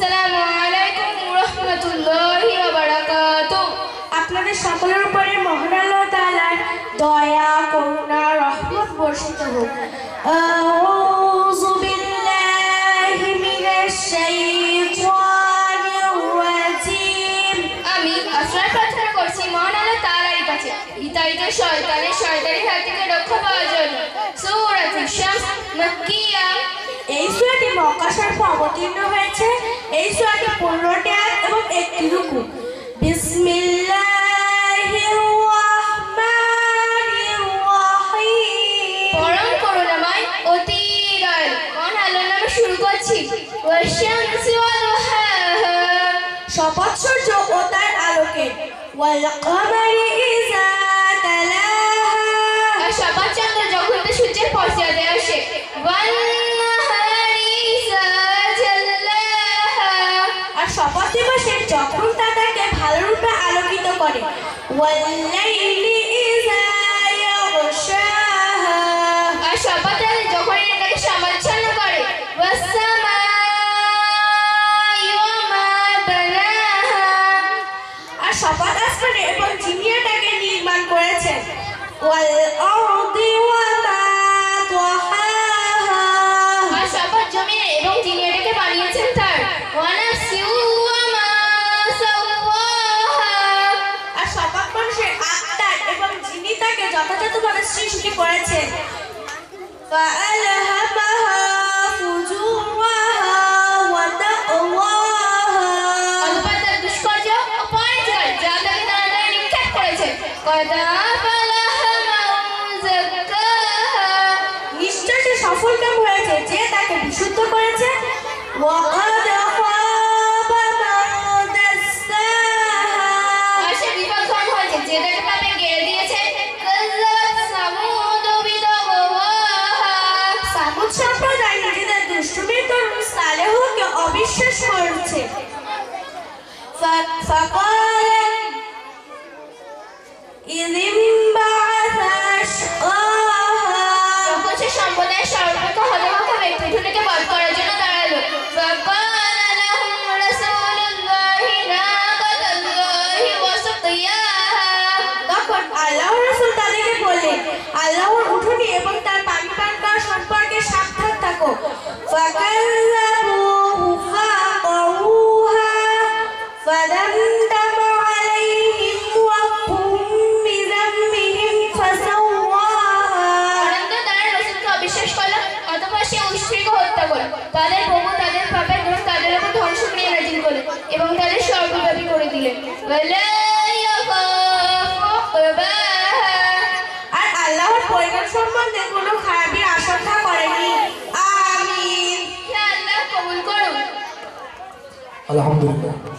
আসসালামু আলাইকুম ওয়া রাহমাতুল্লাহি ওয়া বারাকাতুহু। আপনাদের সকলের উপরে মহান আল্লাহ তাআলার দয়া, করুণা, রহমত বর্ষিত হোক। আউযু বিল্লাহি মিনাশ শাইতানির রাজিম। আমি আশ্রয় প্রার্থনা করছি মহান আল্লাহ তাআলার কাছে বিতাড়িত শয়তানের হাত থেকে রক্ষা পাওয়ার জন্য। সূরাতুশ শামস মাক্কিয়া। এই সূরাটি মক্কা শরীফে অবতীর্ণ হয়েছে। এই সূরাটি 15টি আয়াত এবং 1টি রুকু। বিসমিল্লাহির রাহমানির রাহিম। পরম করুণাময়, অতি দয়ালু মহান আল্লাহর নামে শুরু করছি। ওয়াশ-শামসি ওয়া দুহাহা। শপথ সূর্য ও তার আলোকে। ওয়াল কমারি ইযা তালাহা। আর শপথ চন্দ্র যখন তা সূর্যের পশ্চাতে আসে। ওয়ান নাহারি ইযা জাল্লাহা। আর শপথ দিবসে যখন তা তাকে ভালোরূপে আলোকিত করে। ওয়াল লাইলি ইযা ইয়াগশাহা। আর শপথ রাতে যখন এটাকে সমাচ্ছন্ন করে। ওয়াস সামাই ওয়া মা বানাহা। আর শপথ আসমানে এবং জিনিয়াটাকে নির্মাণ করেছেন। ওয়াল আরদি ওয়া মা তাহাহা। আর শপথ জমিনে এবং যিনি এটাকে বানিয়েছেন তার। ওয়া নাফসি ওয়া মা সাওয়াহা। আর শপথ মানুষের আত্মার এবং যিনি তাকে যথাযথভাবে সৃষ্টি করেছেন। ফাআলহামাহা ফুজুরাহা ওয়া তাকওয়াহা। অতঃপর তার দুষ্কর্য ও পরহেজগার যা তাকে তার দ্বারা নিক্ষেপ করেছে। কদ আফলাহা মান যাক্কাহা। নিশ্চয় সে সফলকাম হয়েছে যে তাকে বিশুদ্ধ করেছে। ওয়া ক্বাদ খাবা মান দাসসাহা। আর সে বিপদগ্রস্ত হয়েছে যে তাকে পাপে ঘিরে দিয়েছে। কাযযাবাত সামূদ বিতাগওয়াহা। সামুদ সম্প্রদায় নিজেদের দুষ্টুমির দরুন সালেহকে অবিশ্বাস করেছে। ফাকালাত ইযিম বা'আসা আশকাহা। যখন সে সম্প্রদায়ের সর্বপ্রথম হতভাগ্য ব্যক্তি দুটিকে বধ করার জন্য দাঁড়ালো। ফাকালা লাহুম রাসূলুল্লাহি নাকাতাল্লাহি ওয়া সুকিয়াহা। তখন আল্লাহর রাসূল তাদেরকে বললেন, আল্লাহর উঠোনি এবং তার পানি পান করা সম্পর্কে সাবধান থাকো। ফাকাল্লাবুহু ফাআকারুহা ফাদামদামা আলাইহিম রাব্বুহুম বিযামবিহিম ফাসাওয়াহা। অনন্তর তারা রাসূলকে অবিশ্বাস করল, অতঃপর সে উষ্ট্রীকে হত্যা করল। তাদের প্রভু তাদের পাপের দোষ তাদের উপর ধ্বংসক্রিয়া নাযিল করলেন এবং তাদের সর্বব্যাপী করে দিলেন। ওয়ালা ইয়াখাফু উকবাহা। আর আল্লাহর পরিণাম সম্বন্ধে কোনো খারাপের আশঙ্কা করেনি। আমিন। হে আল্লাহ কবুল করুন। আলহামদুলিল্লাহ।